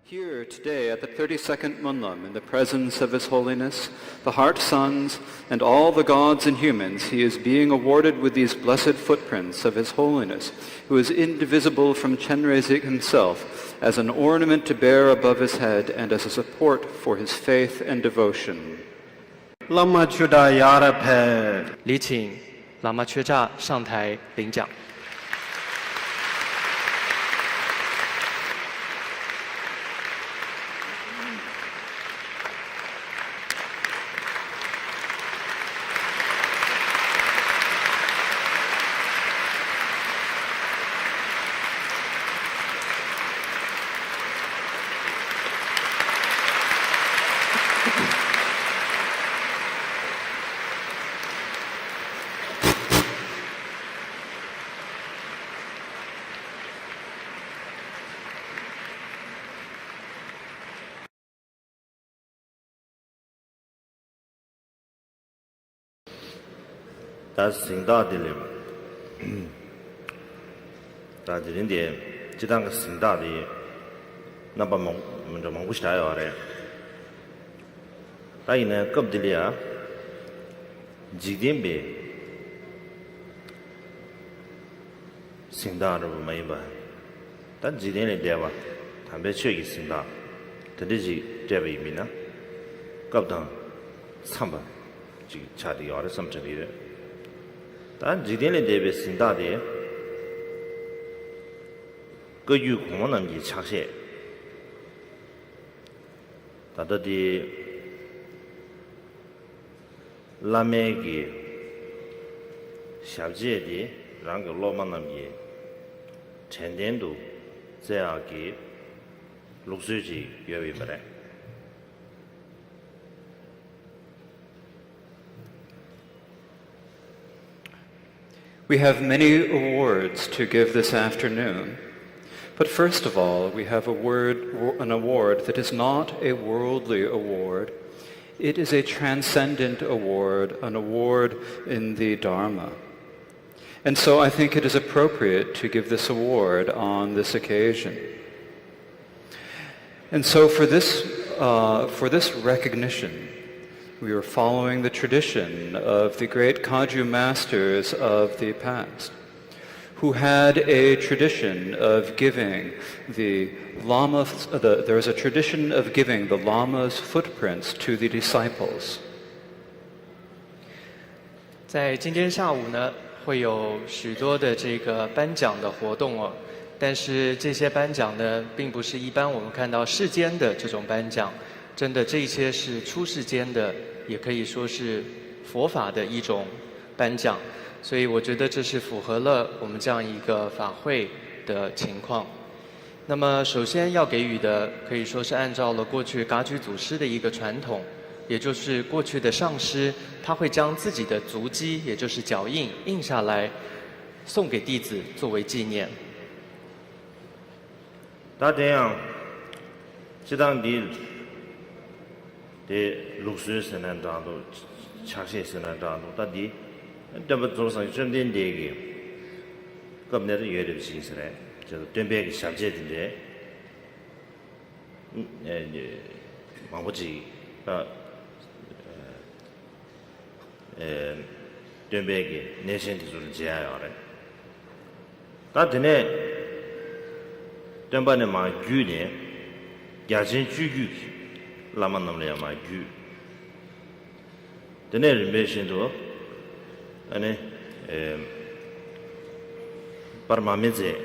Here today at the 32nd Munlam, in the presence of His Holiness, the Heart Sons, and all the gods and humans, he is being awarded with these blessed footprints of His Holiness, who is indivisible from Chenrezig himself, as an ornament to bear above his head and as a support for his faith and devotion. 礼请喇嘛缺吒上台领奖。但是新大的嘞，但这人的这当个新大的，那把蒙就蒙不起来了嘞。但是呢，搞不得了啊，几点呗，新大这不没吧？但几点来对吧？他们缺一新大，他这是这为民呢，搞不当上班，这差的要的什么之类的。 但这点的这边新大的，各有空那么的拆卸，他的拉美的小姐的，让个老妈那么的10点多，这样给6岁级约为不来。 We have many awards to give this afternoon, but first of all, we have an award that is not a worldly award. It is a transcendent award, an award in the Dharma. And so I think it is appropriate to give this award on this occasion. And so for this recognition, we are following the tradition of the great Kagyu masters of the past, who had a tradition of giving the lamas, there is a tradition of giving the lama's footprints to the disciples. 在今天下午呢，会有许多的这个颁奖的活动哦，但是这些颁奖呢，并不是一般我们看到世间的这种颁奖。 真的，这些是出世间的，也可以说是佛法的一种颁奖，所以我觉得这是符合了我们这样一个法会的情况。那么，首先要给予的，可以说是按照了过去噶举祖师的一个传统，也就是过去的上师，他会将自己的足迹，也就是脚印印下来，送给弟子作为纪念。那这样，这当地。 de 6岁生那长度，7岁生那长度，但的，这么做上准备的个，我们那是有点形式嘞，就是准备个小姐的嘞，忙不起，准备个内心的就是这样的，但的呢，准备的嘛举呢，亚真举。 lama namle ma ju dene rimbe do ane parmameze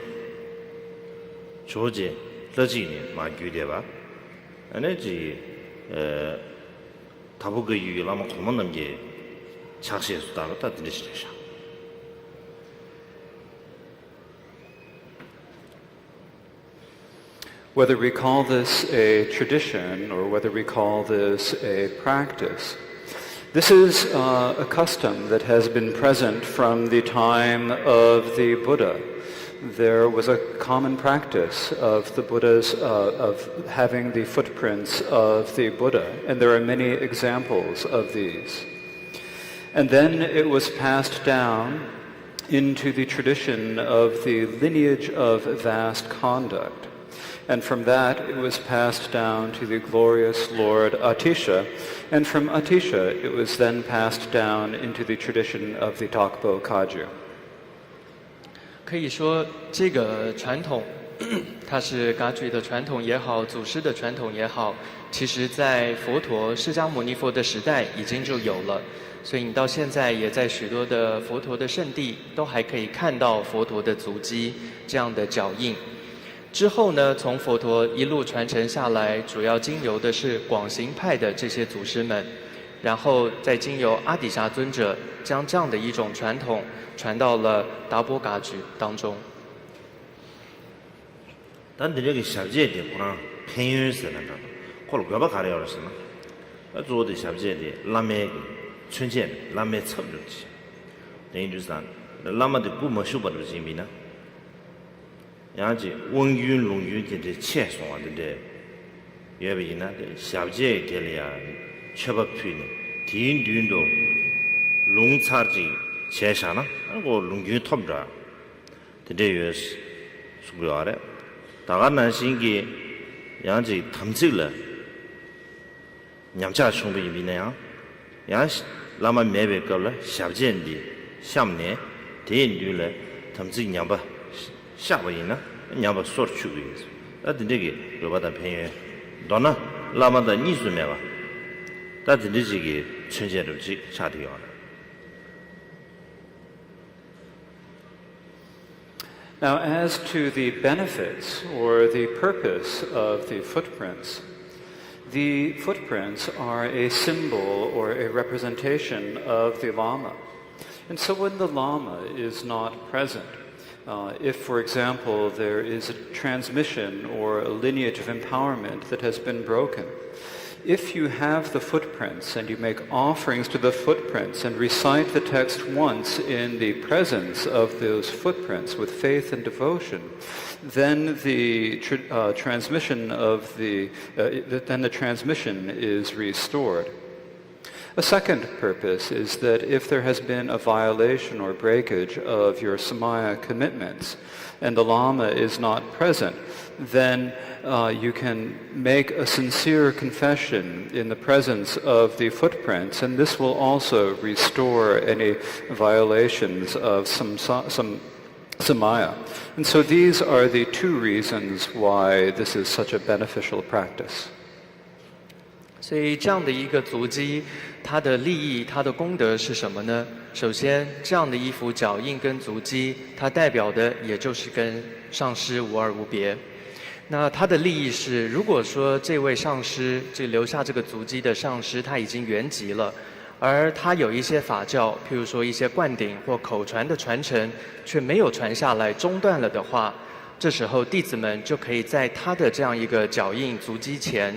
choje laji ni ma ju de ba ane ji tabu ge yu lama khoma namge chakse su da ta dine shi sha. Whether we call this a tradition or whether we call this a practice, this is a custom that has been present from the time of the Buddha. There was a common practice of the Buddha's, of having the footprints of the Buddha, and there are many examples of these. And then it was passed down into the tradition of the lineage of vast conduct. And from that, it was passed down to the glorious Lord Atisha. And from Atisha, it was then passed down into the tradition of the Tokpo Kagyu. 可以说，这个传统，它是噶举的传统也好，祖师的传统也好，其实在佛陀释迦牟尼佛的时代已经就有了。所以你到现在也在许多的佛陀的圣地，都还可以看到佛陀的足迹这样的脚印。之后呢，从佛陀一路传承下来，主要经由的是广行派的这些祖师们，然后再经由阿底峡尊者将这样的一种传统传到了达波噶举当中。 但这个小姐的不让偏远是那种，可能干巴卡的要是呢，做的小姐的拉美春节拉美差不多去，等于就是啥，拉美的古毛修不着进面呢，然后就文运龙运的钱送啊的，因为呢小姐的了呀，吃不皮呢，天天都龙差的钱啥呢，那个龙运差不着，这也是主要的。 大家呢，先给让这他们走了，娘家兄弟们那样，让那么买别个了，下见的下面第一女了，他们自己娘把下不赢了，娘把说出去，那等这个老把他朋友，当然那么的艺术没吧，但等这个春节都去夏天了。 Now, as to the benefits or the purpose of the footprints are a symbol or a representation of the Lama. And so when the Lama is not present, if, for example, there is a transmission or a lineage of empowerment that has been broken, if you have the footprints and you make offerings to the footprints and recite the text once in the presence of those footprints with faith and devotion, then the transmission is restored. A second purpose is that if there has been a violation or breakage of your Samaya commitments and the Lama is not present, then you can make a sincere confession in the presence of the footprints, and this will also restore any violations of some Samaya. And so these are the two reasons why this is such a beneficial practice. 所以这样的一个足迹，它的利益、它的功德是什么呢？首先，这样的一幅脚印跟足迹，它代表的也就是跟上师无二无别。那它的利益是，如果说这位上师，这留下这个足迹的上师，他已经圆寂了，而他有一些法教，譬如说一些灌顶或口传的传承，却没有传下来，中断了的话，这时候弟子们就可以在他的这样一个脚印足迹前，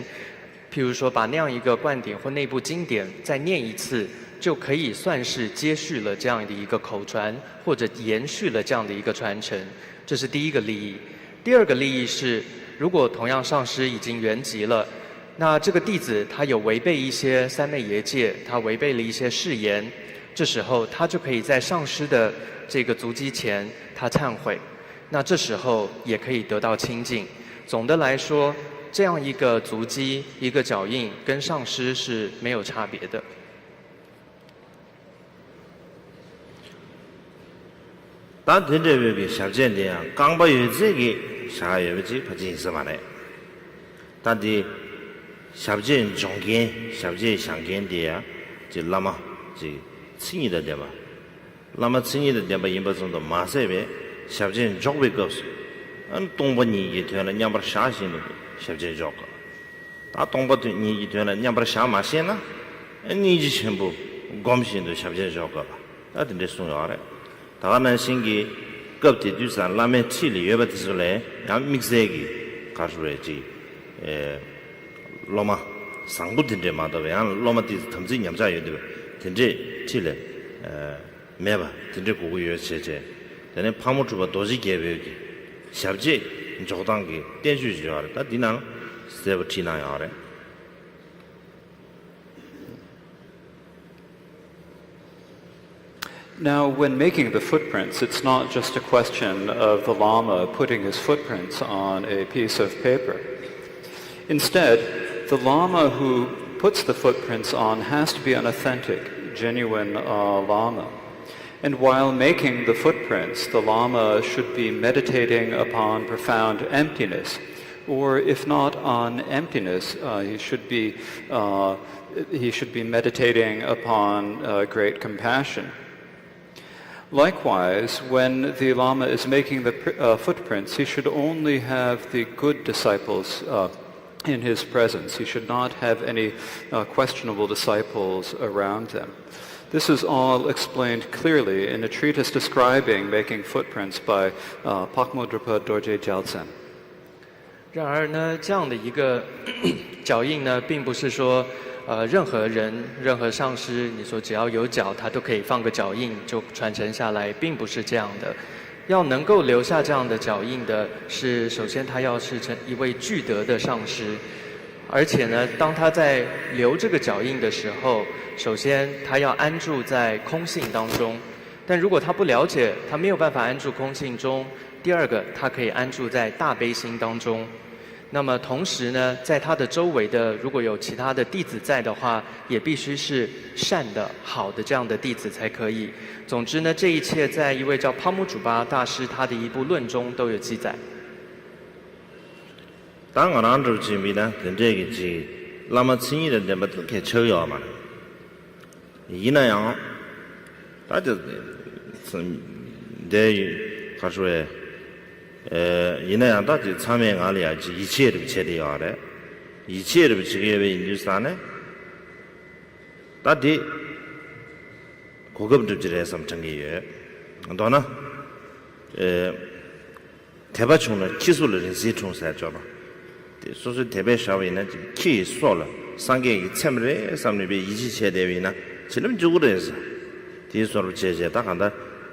譬如说把那样一个灌顶或内部经典再念一次，就可以算是接续了这样的一个口传，或者延续了这样的一个传承。这是第一个利益。第二个利益是，如果同样上师已经圆寂了，那这个弟子他有违背一些三昧耶戒，他违背了一些誓言，这时候他就可以在上师的这个足迹前他忏悔，那这时候也可以得到清净。总的来说，这样一个足迹、一个脚印，跟上师是没有差别的。当天这个小见的啊，刚把有这个啥有这不进是嘛嘞？但的小见中间、小见相间的啊，就那么就轻易的对吧？那么轻易的对吧？因为中的马赛呗，小见照会告诉，东北你一天了，你把啥心的小见照个，他东北你一天了，你把啥马线呢？你就全部光心的小见照个吧，那真的重要嘞。大家呢，先给各地就是那边处理也不提出来，然后 mix 一个，搞出来这老嘛，上不停的嘛，对不对？然后老嘛的他们这娘家有对不对？停这起来，没吧？停这个月切切，但那泡沫主吧都是给别个，小姐你做当给电视剧好了，但地方是不听那样的。Now, when making the footprints, it's not just a question of the Lama putting his footprints on a piece of paper. Instead, the Lama who puts the footprints on has to be an authentic, genuine Lama. And while making the footprints, the Lama should be meditating upon profound emptiness. Or if not on emptiness, he should be meditating upon great compassion. Likewise, when the Lama is making the footprints, he should only have the good disciples in his presence. He should not have any questionable disciples around them. This is all explained clearly in a treatise describing making footprints by Pakmo Drpa Dorje Gyaltsen. 然而呢，这样的一个脚印呢，并不是说任何人、任何上师，你说只要有脚，他都可以放个脚印就传承下来，并不是这样的。要能够留下这样的脚印的，是首先他要是一位具德的上师，而且呢，当他在留这个脚印的时候，首先他要安住在空性当中。但如果他不了解，他没有办法安住空性中。第二个，他可以安住在大悲心当中。那么同时呢，在他的周围的如果有其他的弟子在的话，也必须是善的、好的这样的弟子才可以。总之呢，这一切在一位叫帕姆主巴大师他的一部论中都有记载。当我让这几米呢，跟这个是那么轻易的这么都可以抽腰嘛？一那样，他就是对他说。이나야 다지 참여 알이야지 이체를 체리야래 이체를 지게베 인주산에 다디 고급 접지에 삼청이에 너나 대바총의 기술을 시총사죠봐 소소 대배 샤위는 기술을 상계의 참여에 삼립의 이지체대위나 지금 주고래서 디수로 제제다 간다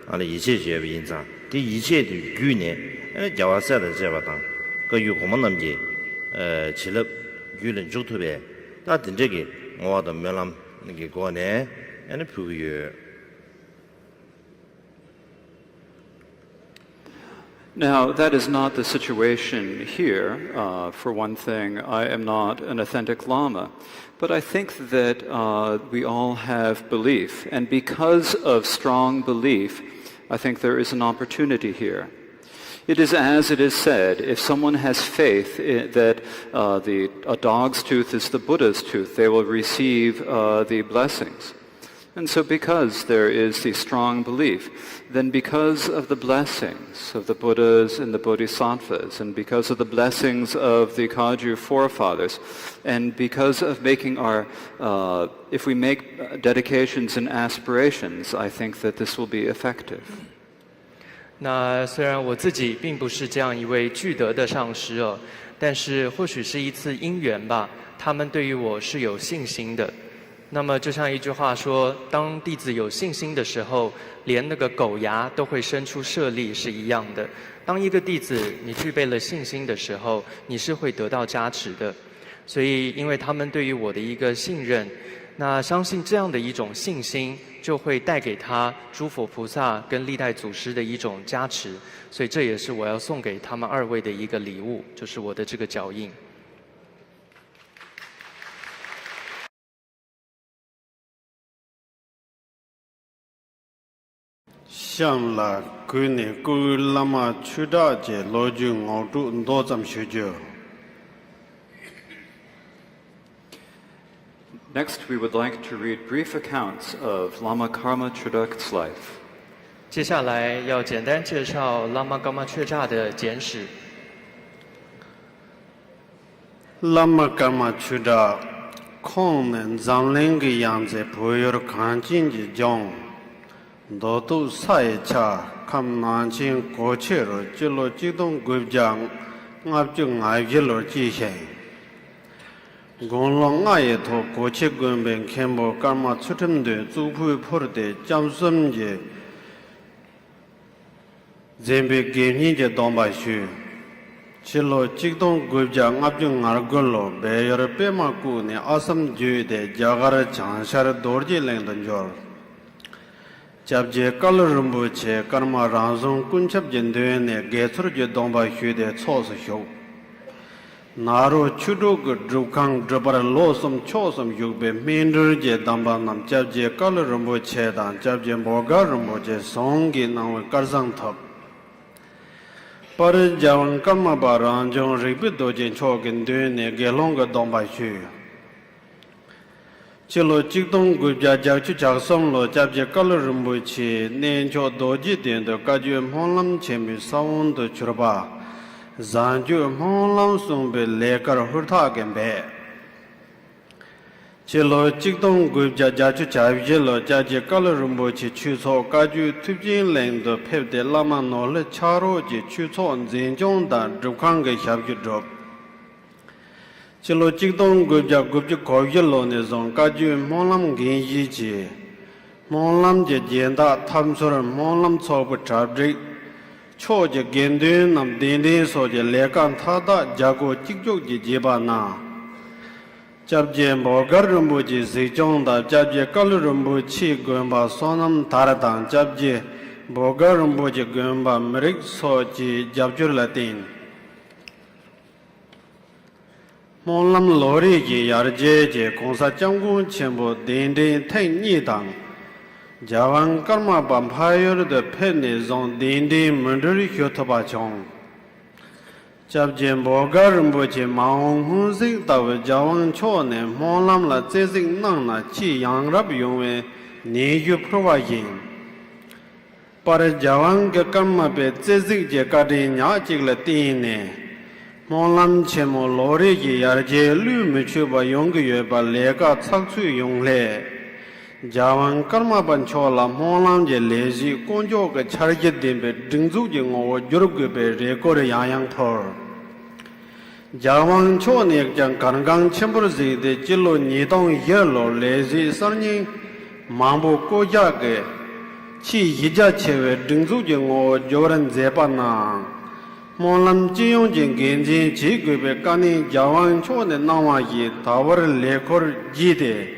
아니 이체제의 인자 디 이체의 규네 자와서的这把当个有我们那么起了舆论主特别大等这个我的没那那个过呢那不有 Now, that is not the situation here. For one thing, I am not an authentic Lama. But I think that we all have belief. And because of strong belief, I think there is an opportunity here. It is as it is said, if someone has faith that a dog's tooth is the Buddha's tooth, they will receive the blessings. And so because there is the strong belief, then because of the blessings of the Buddhas and the Bodhisattvas, and because of the blessings of the Kagyu forefathers, and because of making our, if we make dedications and aspirations, I think that this will be effective. 那虽然我自己并不是这样一位具德的上师哦，但是或许是一次因缘吧，他们对于我是有信心的。那么就像一句话说，当弟子有信心的时候，连那个狗牙都会伸出舍利是一样的。当一个弟子你具备了信心的时候，你是会得到加持的。所以因为他们对于我的一个信任，那相信这样的一种信心就会带给他诸佛菩萨跟历代祖师的一种加持，所以这也是我要送给他们二位的一个礼物，就是我的这个脚印。向来归你归拉玛去大姐罗就熬住多怎么学就。Next, we would like to read brief accounts of Lama Karma Chodak's life. 接下来要简单介绍拉玛伽玛却扎的简史。拉玛伽玛去大，空能藏灵个样子，不要看见的讲，多都晒茶，看南京过去了，就了激动国家，我就爱去了这些。公路爱头过去根本看不干嘛出城的，祖辈破的江什的，这边给你的东北去，去了激动国家，我就爱过了，别要别嘛过呢，阿什觉得家个的长下的多的领导着。Jabje Kalurumbuche, Karma Ranzon, Kunchap Jendune, Getsur Domba Hude, Sos Show. Naro Chuduk, Drukang, Drupar Losum, Chosum Yugbe, Minder Je Dambanam, Jabje Kalurumbuche, Jabje Mogarumbuche, Songi, Now Karzang Top. Par Javan Karma Baranjon, Ribido Jin Chokin Dune, Gelonga Domba Shu. Chilo Chikdong Gubja Jakchu Chaksom Lo Jabje Kalurumbuchi, Nencho Doji Den, the Kaju Monlam Chemi Sound Churba, Zanju Monlam Sumbe Lekar Hurtagenbe. Chilo Chikdong Gubja Jakchu Chavjelo, Jaje Kalurumbuchi, Chuso Kaju Tubjin Leng, the Pep de Lama Nole Charoji, Chuso and Zinjong Dan, Drukanga Shabju Drop. Chilo Chikdong Gubja Gubja Koyelo Nizon Kaju Monlam Genji Ji Monlam Je Jenda Tamsur Monlam Sopu Chabrik Cho Je Gendun Nam Dindi So Je Lekan Tada Jago Chikjuk Je Jeba Na Jabje Mogar Rumbuji Zijong Da Jabje Kalurumbu Chi Gumba Sonam Taradang Jabje Mogar Rumbuji Gumba Merik So Ji Jabjur Latin Monlam Lori Ji Yarje Je Kongsa Jangun Chenpo Dindin Teng Nidang Javan Karma Vampire the Penny Zon Dindin Munduri Hyotaba Chong Jabjen Bogar Rumbuchi Maung Hunzik Tawe Javan Chone Monlam La Zezik Nang Na Chi Yang Rab Yungwe Ni Yu Prova Yin Par Javan Ke Karma Be Zezik Je Kadi Nya Chikla Tine Monlam Chemo Lori Ji Yarje Lu Michuba Yongye Ba Lega Tsaksu Yongle Javan Karma Banchola Monlam Je Lezi Konjo Ke Charje Dimbe Dingzu Jingo Jurugbe Record Yang Thor Javan Chonek Jang Kangang Chemburzi De Jilo Nidong Yellow Lezi Sarni Mambo Kojake Chi Yija Chewe Dingzu Jingo Joran Zepana Monlam Jiyong Jing Genjin Chi Gube Kani Javan Chone Nawa Yi Tawar Lekor Jide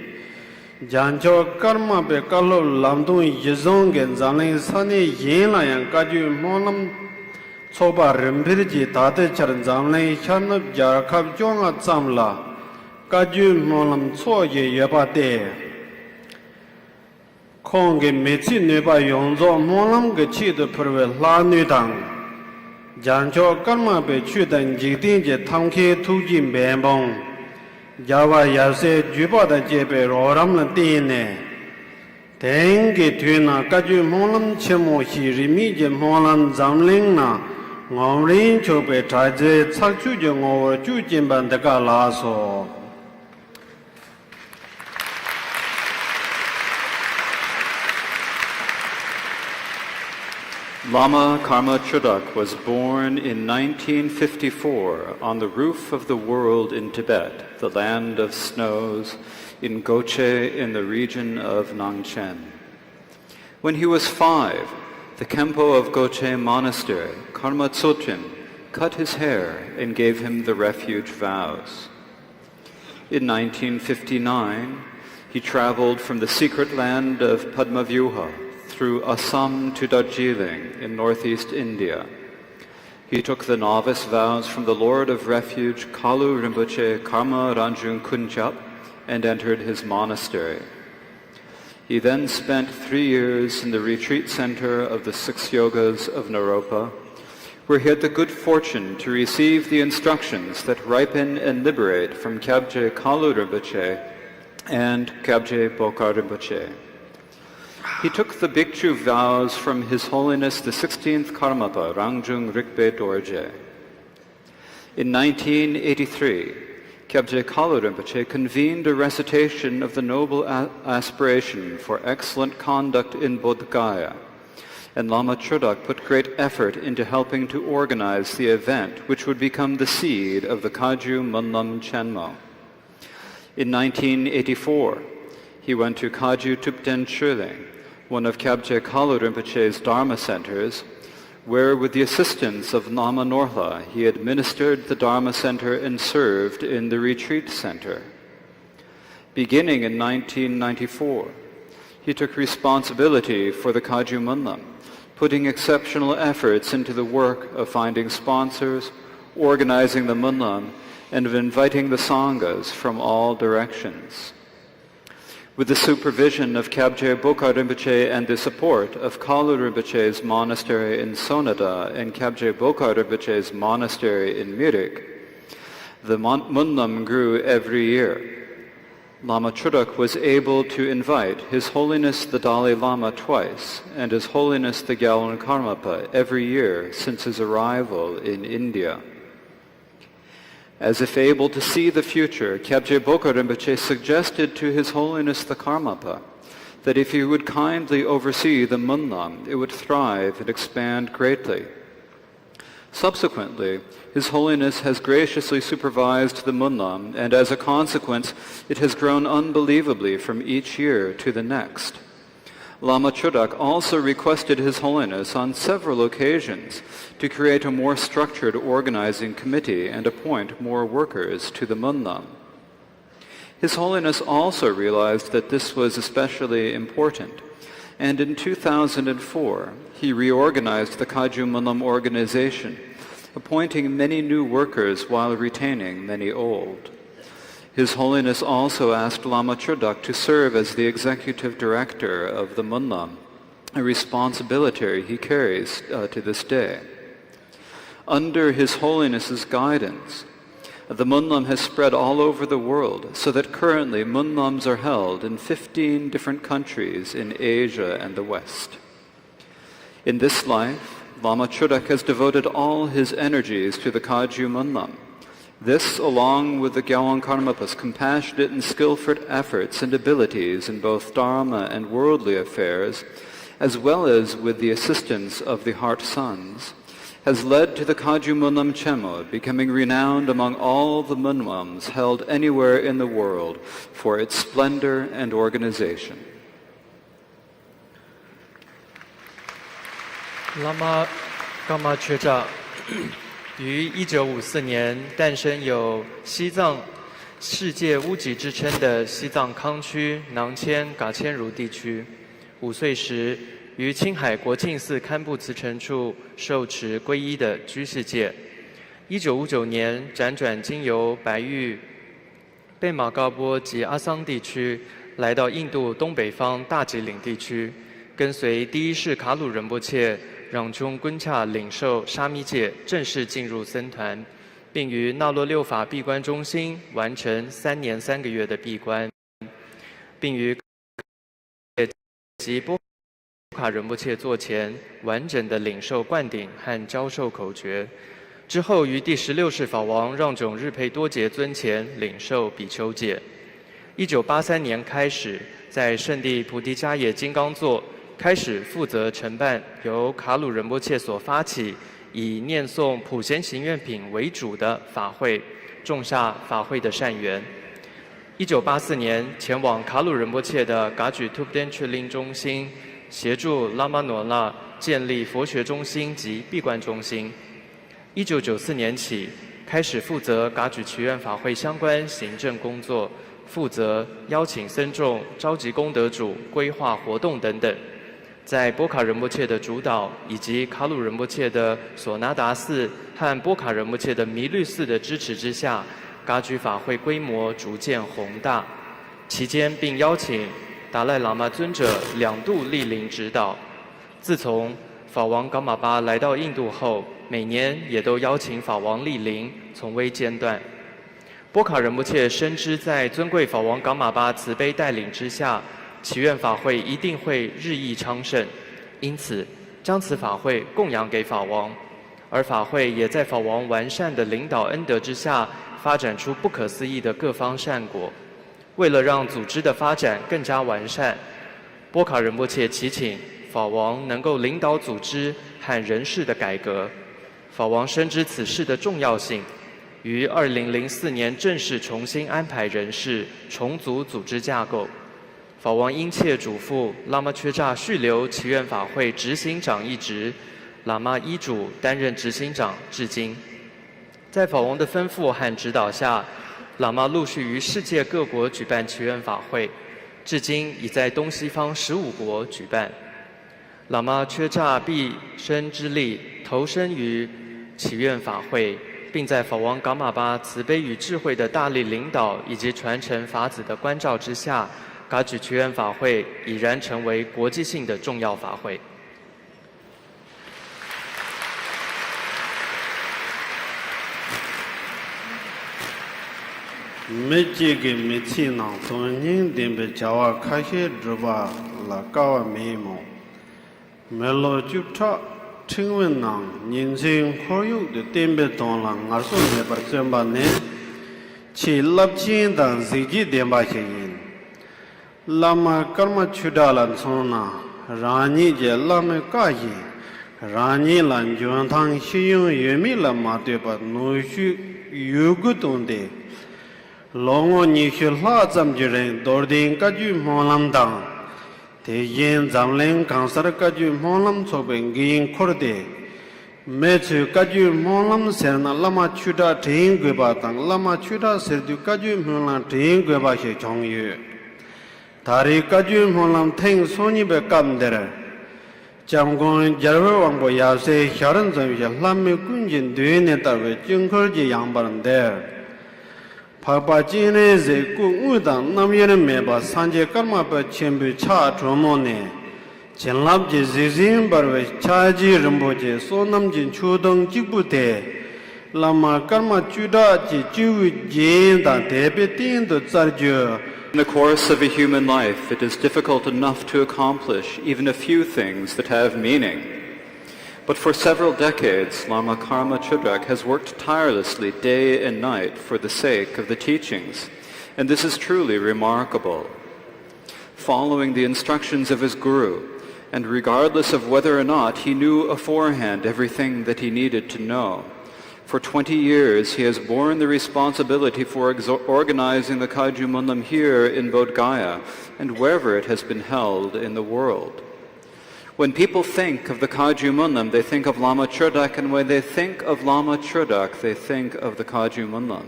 Jancho Karma Be Kalo Lamdung Yizong Gen Zaling Sani Yin Layang Kaju Monlam Choba Rimpirji Tate Charan Zamling Chanab Jarakab Jonga Zamla Kaju Monlam Cho Ye Yeba De Kongi Metsi Neba Yongzo Monlam Ge Chi De Purwe La Nudang Jancho Karma Be Chudan Jigdin Je Tamki Tujin Bembong Java Yase Juba Da Jebe Roram La Dine Tengi Tuna Kaju Monlam Chemo Shi Rimi Je Monlam Zamling Na Ngomrin Chobe Taje Tsakchu Je Ngowa Chujin Bandaka Laso Lama Karma Chodak was born in 1954 on the roof of the world in Tibet, the land of snows, in Goche in the region of Nangchen. When he was 5, the Kempo of Goche Monastery, Karma Tsotrin, cut his hair and gave him the refuge vows. In 1959, he traveled from the secret land of Padmavyuha through Assam to Darjeeling in northeast India. He took the novice vows from the Lord of Refuge Kalu Rinpoche Karma Ranjung Kunchap and entered his monastery. He then spent 3 years in the retreat center of the 6 yogas of Naropa, where he had the good fortune to receive the instructions that ripen and liberate from Kyabje Kalu Rinpoche and Kyabje Bokar Rinpoche. He took the Bhikshu vows from His Holiness the 16th Karmapa, Rangjung Rikpe Dorje. In 1983, Kyabje Kalu Rinpoche convened a recitation of the noble aspiration for excellent conduct in Bodh Gaya, and Lama Chodak put great effort into helping to organize the event which would become the seed of the Kaju Monlam Chenmo. In 1984, he went to Kaju Tupten Churling, one of Kyabje Kalu Rinpoche's Dharma centers, where with the assistance of Lama Norla, he administered the Dharma center and served in the retreat center. Beginning in 1994, He took responsibility for the Kaju Munlam, putting exceptional efforts into the work of finding sponsors, organizing the Munlam, and of inviting the Sanghas from all directions. With the supervision of Kyabje Bokar Rinpoche and the support of Kalu Rinpoche's monastery in Sonada and Kyabje Bokar Rinpoche's monastery in Mirik, the Munlam grew every year. Lama Chudak was able to invite His Holiness the Dalai Lama twice and His Holiness the Gyalwan Karmapa every year since his arrival in India. As if able to see the future, Kyabje Bokar Rinpoche suggested to His Holiness the Karmapa that if he would kindly oversee the Munlam, it would thrive and expand greatly. Subsequently, His Holiness has graciously supervised the Munlam, and as a consequence, it has grown unbelievably from each year to the next. Lama Chudak also requested His Holiness on several occasions to create a more structured organizing committee and appoint more workers to the Munlam. His Holiness also realized that this was especially important, and in 2004, he reorganized the Kaju Munlam organization, appointing many new workers while retaining many old. His Holiness also asked Lama Chudak to serve as the executive director of the Munlam, a responsibility he carries to this day. Under His Holiness's guidance, the Munlam has spread all over the world, so that currently Munlams are held in 15 different countries in Asia and the West. In this life, Lama Chudak has devoted all his energies to the Kaju Munlam. This, along with the Gyalwan Karmapa's compassionate and skillful efforts and abilities in both Dharma and worldly affairs, as well as with the assistance of the Heart Sons, has led to the Kaju Munlam Chemo becoming renowned among all the Munlams held anywhere in the world for its splendor and organization. Lama Gama Chöja 于1954年诞生有西藏世界屋脊之称的西藏康区囊谦噶千如地区。5岁时，于青海国庆寺堪布慈城处受持皈依的居士戒。1959年辗转经由白玉、贝玛高波及阿桑地区，来到印度东北方大吉岭地区，跟随第一世卡鲁仁波切让中昆恰领受沙弥戒，正式进入僧团，并于纳洛六法闭关中心完成3年3个月的闭关，并于及波卡仁波切座前完整的领受灌顶和教授口诀。之后于第16世法王让种日佩多杰尊前领受比丘戒。1983年开始，在圣地菩提迦叶金刚座开始负责承办由卡鲁仁波切所发起，以念诵普贤行愿品为主的法会，种下法会的善缘。1984年前往卡鲁仁波切的噶举图布登确林中心，协助拉玛诺拉建立佛学中心及闭关中心。1994年起，开始负责噶举祈愿法会相关行政工作，负责邀请僧众、召集功德主、规划活动等等。在波卡仁波切的主导以及卡鲁仁波切的索那达寺和波卡仁波切的弥律寺的支持之下，噶举法会规模逐渐宏大。期间并邀请达赖喇嘛尊者2度莅临指导。自从法王噶玛巴来到印度后，每年也都邀请法王莅临，从未间断。波卡仁波切深知在尊贵法王噶玛巴慈悲带领之下，祈愿法会一定会日益昌盛，因此将此法会供养给法王，而法会也在法王完善的领导恩德之下，发展出不可思议的各方善果。为了让组织的发展更加完善，波卡仁波切祈请法王能够领导组织和人事的改革。法王深知此事的重要性，于2004年正式重新安排人事，重组组织架构。法王殷切嘱咐拉玛缺扎续留祈愿法会执行长一职，喇嘛依主担任执行长至今。在法王的吩咐和指导下，喇嘛陆续于世界各国举办祈愿法会，至今已在东西方15国举办。喇嘛缺乍毕生之力投身于祈愿法会，并在法王噶玛巴慈悲与智慧的大力领导以及传承法子的关照之下，噶举祈愿法会已然成为国际性的重要法会。没几个没气囊，从人点被叫我开些猪吧，拉高我眉毛，没落就差，请问囊，人生可有的点被动了，我说没把这把呢，去立钱的自己点把些人，拉嘛干嘛去到了从那，让你这拉么干些，让你让教堂使用原米了嘛对吧？农需有个东的。Longo ni shulha zam jiren dordin kaju molam dang te yin zam len kansar kaju molam soben gin khorde me chu kaju molam serna lama chuda ting gwe ba tang lama chuda serdu kaju molam ting gwe ba she chong yu tari kaju molam thing soni be kam der cham gon jarwe wang bo ya se sharan zam ya lamme kunjin de ne tar we chung khor ji yang ban der Papa Jine ze ku udang nam yene meba sanje karma pa chenbu cha chomo ne chenlap je zizin barwe cha ji rimbo je so nam jin chudong jikbu te lama karma chuda ji jiwu jin da tebe tin do tsar jo. In the course of a human life, it is difficult enough to accomplish even a few things that have meaning. But for several decades, Lama Karma Chodrak has worked tirelessly day and night for the sake of the teachings, and this is truly remarkable. Following the instructions of his guru, and regardless of whether or not he knew aforehand everything that he needed to know, for 20 years he has borne the responsibility for organizing the Kaju Munlam here in Bodh Gaya and wherever it has been held in the world. When people think of the Kaju Munlam, they think of Lama Chodak, and when they think of Lama Chodak, they think of the Kaju Munlam.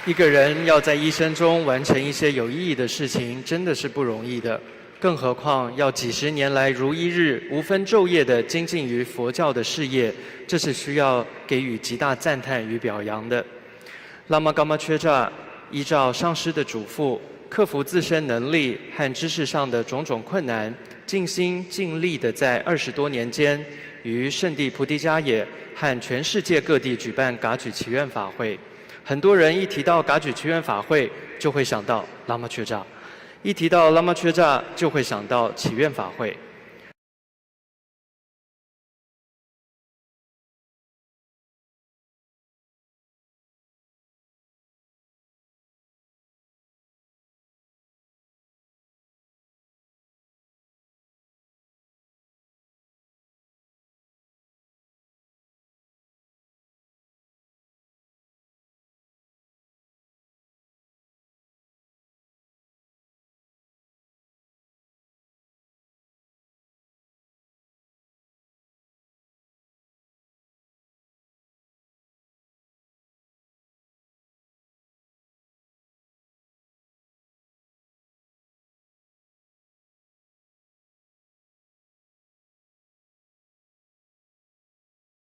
一个人要在一生中完成一些有意义的事情，真的是不容易的。更何况要几十年来如一日、无分昼夜地精进于佛教的事业，这是需要给予极大赞叹与表扬的。Lama Gama Chodak依照上师的嘱咐，克服自身能力和知识上的种种困难，尽心尽力地在20多年间，于圣地菩提迦耶和全世界各地举办噶举祈愿法会。很多人一提到噶举祈愿法会，就会想到拉玛缺乍；一提到拉玛缺乍，就会想到祈愿法会。